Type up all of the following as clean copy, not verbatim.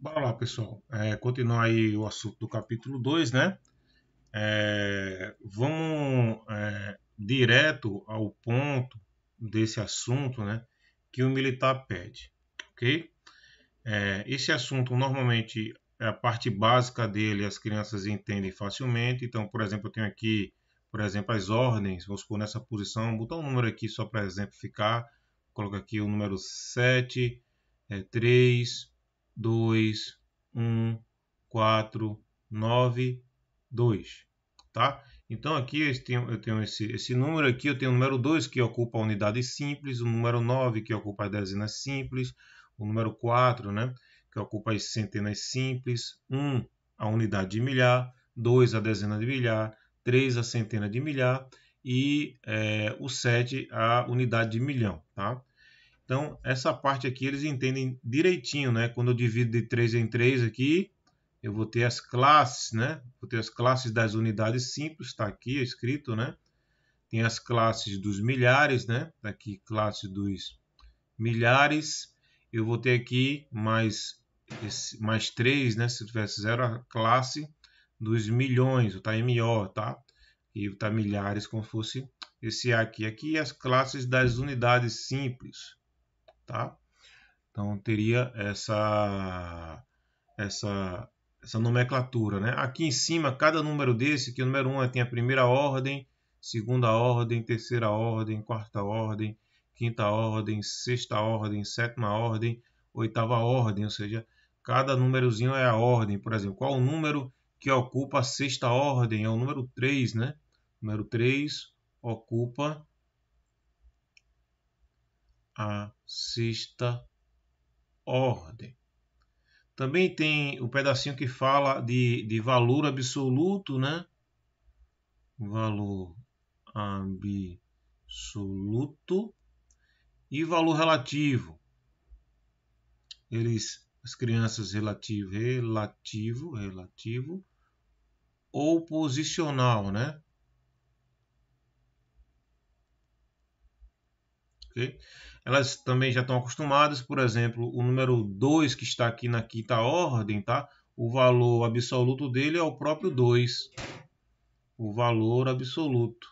Bora lá, pessoal. Continuar aí o assunto do capítulo 2, né? Vamos direto ao ponto desse assunto, né? Que o militar pede, ok? Esse assunto normalmente é a parte básica dele, as crianças entendem facilmente. Então, por exemplo, eu tenho aqui, por exemplo, as ordens. Vou supor nessa posição, vou botar um número aqui só para exemplificar. Coloco aqui o número 7, 3, 2, 1, 4, 9, 2, tá? Então aqui eu tenho esse número aqui, eu tenho o número 2 que ocupa a unidade simples, o número 9 que ocupa as dezenas simples, o número 4, né, que ocupa as centenas simples, 1 a unidade de milhar, 2 a dezena de milhar, 3 a centena de milhar e o 7 a unidade de milhão, tá? Então, essa parte aqui eles entendem direitinho, né? Quando eu divido de 3 em 3 aqui, eu vou ter as classes, né? Vou ter as classes das unidades simples, está aqui escrito, né? Tem as classes dos milhares, né? Tá aqui, classe dos milhares. Eu vou ter aqui mais 3, né? Se tivesse zero, a classe dos milhões, o tá MO, tá? E o tá milhares, como se fosse esse A aqui. Aqui as classes das unidades simples, tá? Então teria essa, essa nomenclatura, né? Aqui em cima, cada número desse, que o número 1 tem a primeira ordem, segunda ordem, terceira ordem, quarta ordem, quinta ordem, sexta ordem, sétima ordem, oitava ordem, ou seja, cada númerozinho é a ordem. Por exemplo, qual o número que ocupa a sexta ordem? É o número 3, né? O número 3 ocupa a sexta ordem. Também tem o pedacinho que fala de valor absoluto, né? Valor absoluto e valor relativo. As crianças relativo ou posicional, né? Okay? Elas também já estão acostumadas, por exemplo, o número 2 que está aqui na quinta ordem, tá? O valor absoluto dele é o próprio 2, o valor absoluto.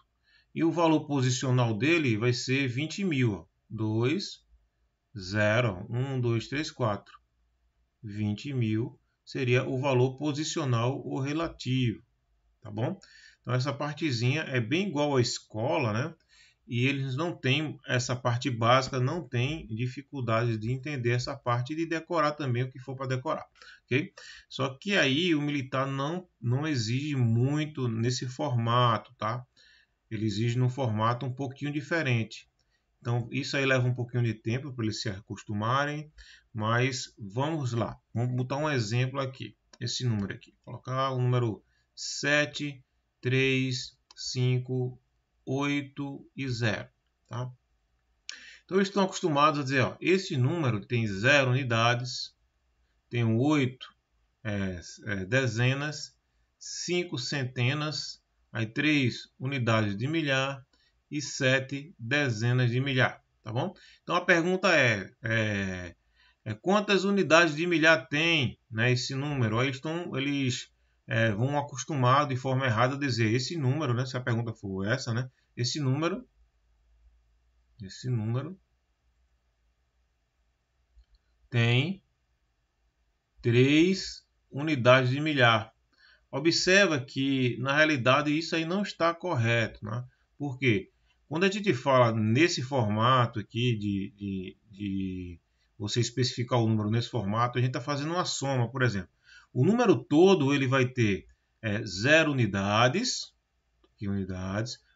E o valor posicional dele vai ser 20.000. 2, 0, 1, 2, 3, 4. 20.000 seria o valor posicional ou relativo, tá bom? Então essa partezinha é bem igual à escola, né? E eles não têm essa parte básica, não tem dificuldade de entender essa parte e de decorar também o que for para decorar, ok? Só que aí o militar não exige muito nesse formato, tá? Ele exige num formato um pouquinho diferente. Então, isso aí leva um pouquinho de tempo para eles se acostumarem, mas vamos lá. Vamos botar um exemplo aqui. Esse número aqui. Colocar o número 7, 3, 5, 8 e 0. Tá? Então, eles estão acostumados a dizer, ó, esse número tem 0 unidades, tem 8 dezenas, 5 centenas, aí 3 unidades de milhar e 7 dezenas de milhar, tá bom? Então a pergunta é quantas unidades de milhar tem, né, esse número? Aí eles vão acostumado de forma errada a dizer esse número, né, se a pergunta for essa, né, esse número tem 3 unidades de milhar. Observa que, na realidade, isso aí não está correto. Né? Por quê? Quando a gente fala nesse formato aqui, de você especificar o número nesse formato, a gente está fazendo uma soma, por exemplo. O número todo ele vai ter 0 unidades,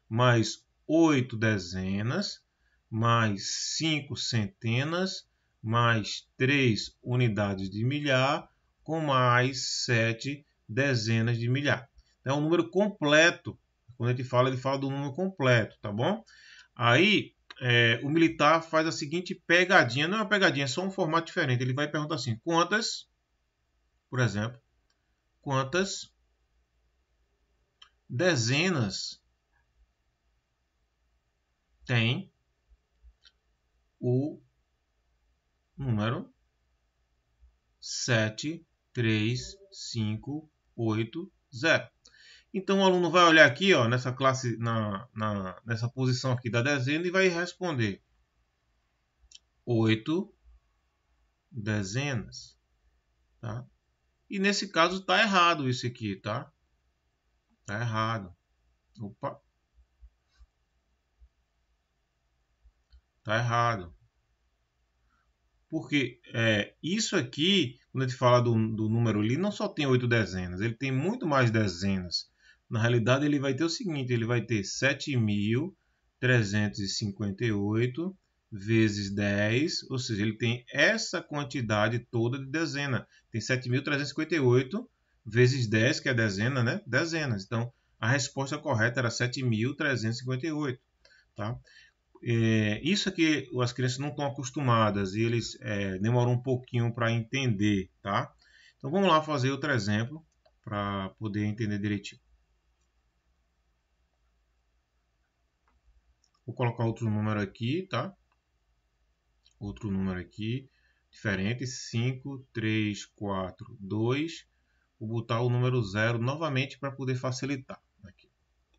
mais 8 dezenas, mais 5 centenas, mais 3 unidades de milhar, com mais 7 dezenas de milhar. É um número completo. Quando a gente fala, ele fala do número completo, tá bom? Aí o militar faz a seguinte pegadinha. Não é uma pegadinha, é só um formato diferente. Ele vai perguntar assim: quantas, por exemplo, quantas dezenas tem o número 73580. Então o aluno vai olhar aqui, ó, nessa classe, nessa posição aqui da dezena e vai responder 8 dezenas, tá? E nesse caso está errado isso aqui, tá? Tá errado. Opa. Tá errado. Porque isso aqui, quando a gente fala do número ali, não só tem 8 dezenas, ele tem muito mais dezenas. Na realidade, ele vai ter o seguinte, ele vai ter 7.358 vezes 10, ou seja, ele tem essa quantidade toda de dezena. Tem 7.358 vezes 10, que é dezena, né? Dezenas. Então, a resposta correta era 7.358, tá? Isso aqui as crianças não estão acostumadas e eles demoram um pouquinho para entender, tá? Então vamos lá fazer outro exemplo para poder entender direitinho. Vou colocar outro número aqui, tá? Outro número aqui, diferente, 5, 3, 4, 2. Vou botar o número 0 novamente para poder facilitar aqui,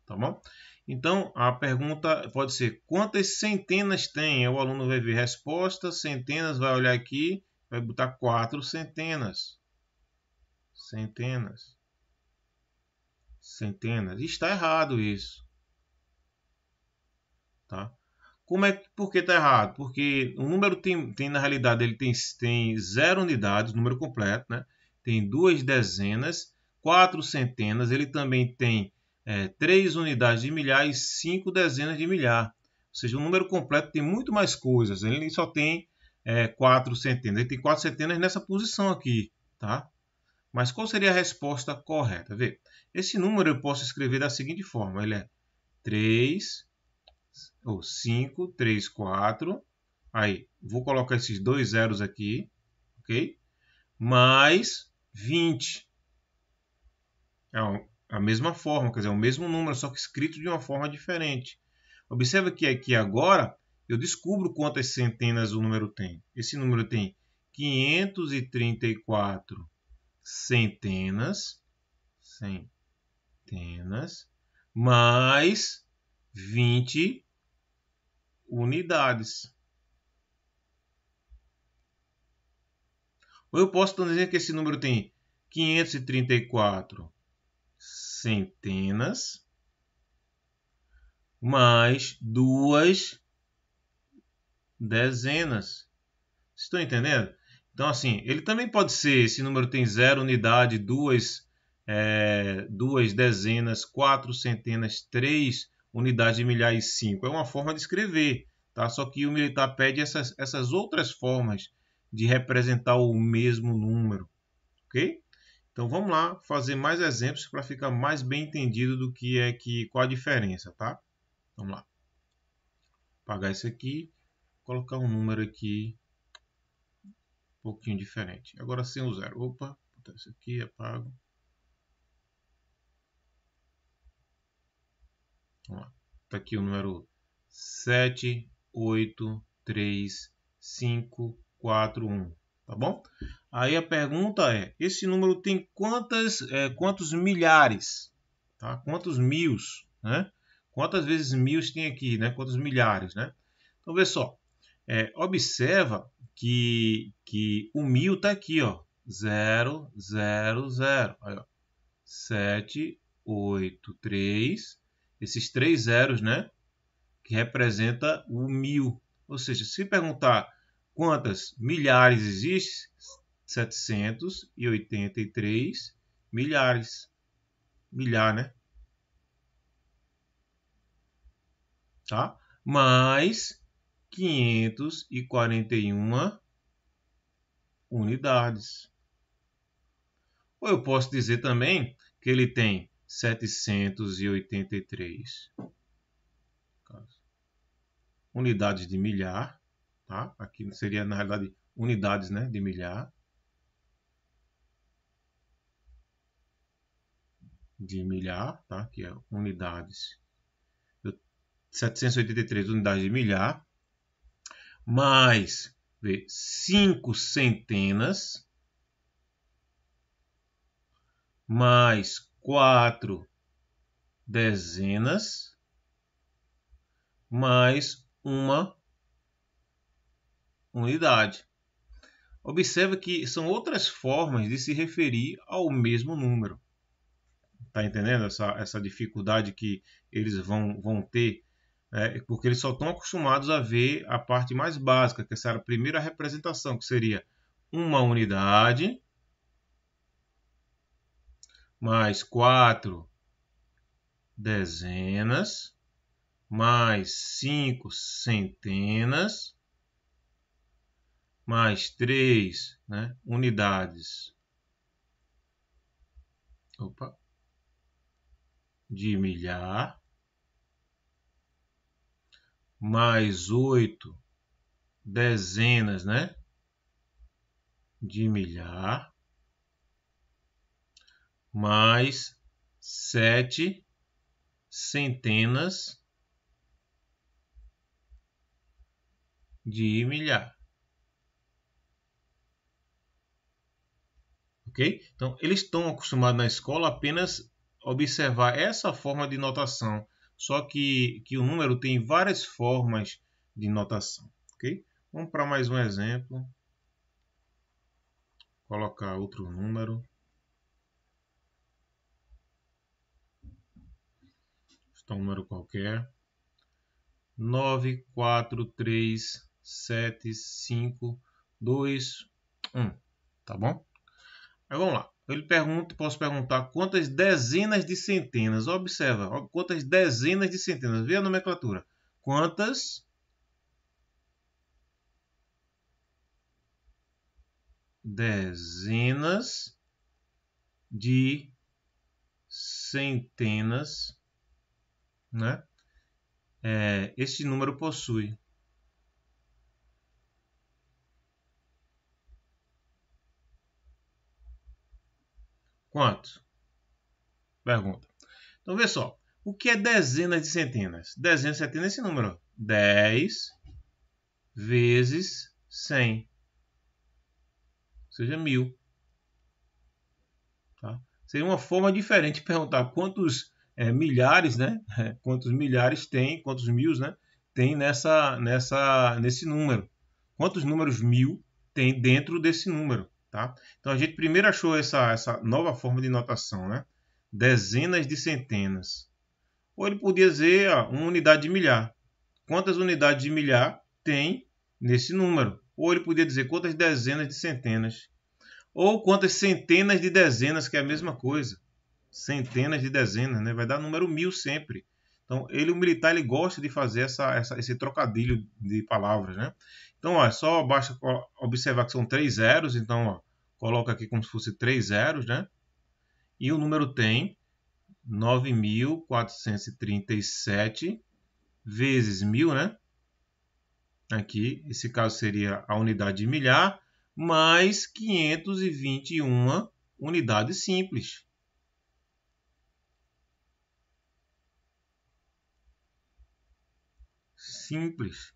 tá bom? Então, a pergunta pode ser: quantas centenas tem? O aluno vai ver resposta, centenas, vai olhar aqui, vai botar 4 centenas. Centenas. Centenas. Está errado isso. Tá? Por que está errado? Porque o número tem na realidade, ele tem 0 unidades, número completo, né? Tem 2 dezenas, 4 centenas, ele também tem 3 unidades de milhar e 5 dezenas de milhar. Ou seja, o número completo tem muito mais coisas. Ele só tem 4 centenas. Ele tem 4 centenas nessa posição aqui, tá? Mas qual seria a resposta correta? Vê, esse número eu posso escrever da seguinte forma. Ele é 3, ou 5, 3, 4. Aí, vou colocar esses dois zeros aqui, ok? Mais 20. É a mesma forma, quer dizer, é o mesmo número, só que escrito de uma forma diferente. Observa que aqui agora eu descubro quantas centenas o número tem. Esse número tem 534 centenas, mais 20 unidades. Ou eu posso dizer que esse número tem 534 centenas mais 2 dezenas. Estão entendendo? Então, assim, ele também pode ser, esse número tem 0 unidade, 2 dezenas, 4 centenas, 3 unidades de milhar e 5. É uma forma de escrever, tá? Só que o militar pede essas outras formas de representar o mesmo número, ok? Então vamos lá fazer mais exemplos para ficar mais bem entendido do que qual a diferença, tá? Vamos lá. Apagar isso aqui, colocar um número aqui um pouquinho diferente. Agora sem o zero. Opa, botar isso aqui, apago. Vamos lá. Está aqui o número 7833541, tá bom? Aí a pergunta é: esse número tem quantos milhares? Tá? Quantos mios? Né? Quantas vezes mios tem aqui? Né? Quantos milhares? Né? Então, vê só. Observa que o mil está aqui, ó. 0, 0, 0. Aí, ó. 7, 8, 3. Esses 3 zeros, né? Que representa o mil. Ou seja, se perguntar quantas milhares existem, 783 milhares. Milhar, né? Tá? Mais 541 unidades. Ou eu posso dizer também que ele tem 783 unidades de milhar, tá? Aqui seria na realidade unidades, né, de milhar. Tá? Que é unidades. 783 unidades de milhar. mais 5 centenas, mais 4 dezenas, mais uma unidade. Observe que são outras formas de se referir ao mesmo número. Está entendendo essa dificuldade que eles vão ter? Porque eles só estão acostumados a ver a parte mais básica, que essa era a primeira representação, que seria uma unidade mais 4 dezenas mais 5 centenas mais 3, né, unidades de milhar, mais 8 dezenas, né, de milhar, mais 7 centenas de milhar. Ok? Então, eles estão acostumados na escola apenas observar essa forma de notação, só que o número tem várias formas de notação. Ok? Vamos para mais um exemplo. Colocar outro número. Está um número qualquer. 9, 4, 3, 7, 5, 2, 1. Tá bom? Aí vamos lá. Posso perguntar quantas dezenas de centenas. Observa, quantas dezenas de centenas. Vê a nomenclatura. Quantas dezenas de centenas, né, esse número possui? Quantos? Pergunta. Então, vê só. O que é dezenas de centenas? Dezenas de centenas é esse número. 10 vezes 100. Ou seja, 1000. Tá? Seria uma forma diferente de perguntar quantos milhares, né? Quantos milhares tem, quantos mil, né? Tem nesse número. Quantos números 1000 tem dentro desse número, tá? Então a gente primeiro achou essa nova forma de notação, né? Dezenas de centenas. Ou ele podia dizer uma unidade de milhar. Quantas unidades de milhar tem nesse número? Ou ele podia dizer quantas dezenas de centenas. Ou quantas centenas de dezenas, que é a mesma coisa. Centenas de dezenas, né? Vai dar número 1000 sempre. Então, o militar, ele gosta de fazer esse trocadilho de palavras, né? Então, só basta observar que são 3 zeros. Então, coloca aqui como se fosse 3 zeros, né? E o número tem 9.437 vezes 1000, né? Aqui, esse caso seria a unidade de milhar, mais 521 unidades simples. Simples.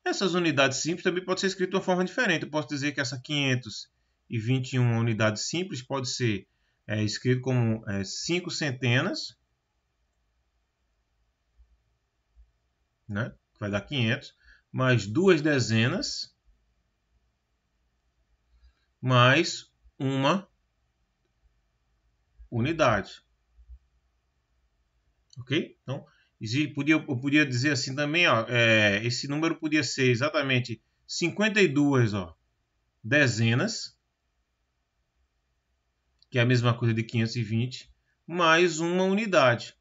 Essas unidades simples também podem ser escritas de uma forma diferente. Eu posso dizer que essa 521 unidades simples pode ser escrito como 5 centenas, né? Vai dar 500, mais 2 dezenas, mais uma unidade. Ok? Então, eu podia dizer assim também, esse número podia ser exatamente 52 dezenas, que é a mesma coisa de 520, mais uma unidade.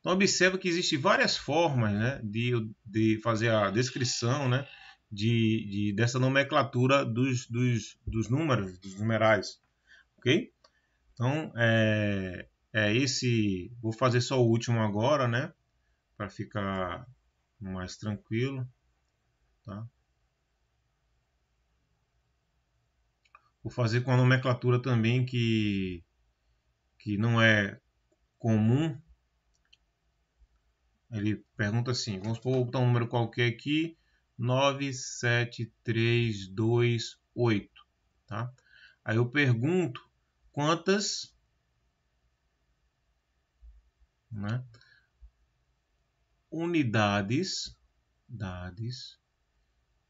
Então, observa que existem várias formas, né, de fazer a descrição, né, dessa nomenclatura dos números, dos numerais. Ok? Então, vou fazer só o último agora, né, para ficar mais tranquilo. Tá? Vou fazer com a nomenclatura também que não é comum, Ele pergunta assim, vamos supor, vou botar um número qualquer aqui, 97328, tá? Aí eu pergunto quantas, né, unidades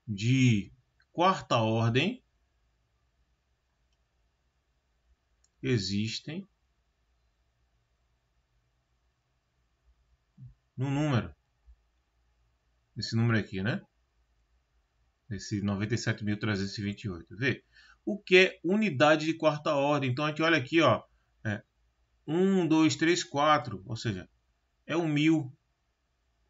de quarta ordem existem no número. Esse número aqui, né? Esse 97.328. Vê? O que é unidade de quarta ordem? Então a gente olha aqui, ó. 1, 2, 3, 4. Ou seja, é o 1000.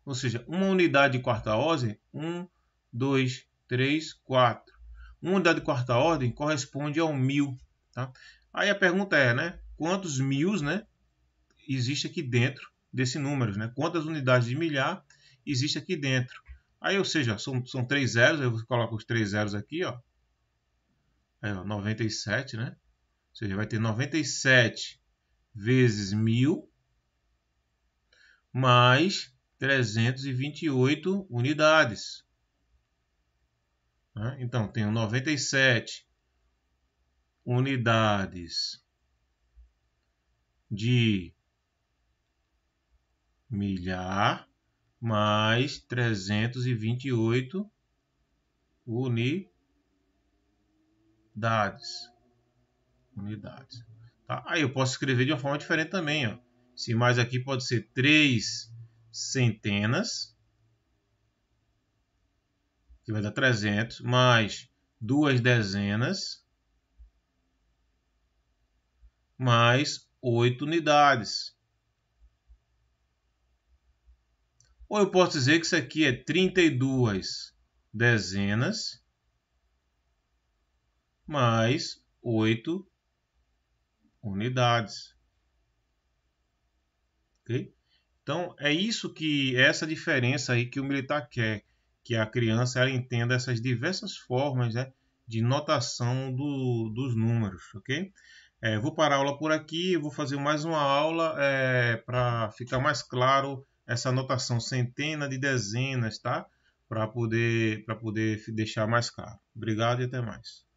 Ou seja, uma unidade de quarta ordem, 1, 2, 3, 4. Uma unidade de quarta ordem corresponde ao 1000. Tá? Aí a pergunta é, né? Quantos mil, né, existe aqui dentro desse número, né? Quantas unidades de milhar existe aqui dentro? Aí, ou seja, são 3 zeros, eu coloco os 3 zeros aqui, ó. Aí, ó, 97, né? Ou seja, vai ter 97 vezes 1000 mais 328 unidades. Né? Então, tenho 97 unidades de milhar mais 328 unidades. Tá? Aí eu posso escrever de uma forma diferente também. Ó. Se mais aqui pode ser 3 centenas, que vai dar 300, mais 2 dezenas, mais 8 unidades. Ou eu posso dizer que isso aqui é 32 dezenas, mais 8 unidades. Ok? Então, é isso que essa diferença aí que o militar quer, que a criança ela entenda essas diversas formas, né, de notação dos números, ok? Vou parar a aula por aqui, vou fazer mais uma aula para ficar mais claro essa notação centena de dezenas, tá? Para poder deixar mais claro. Obrigado e até mais.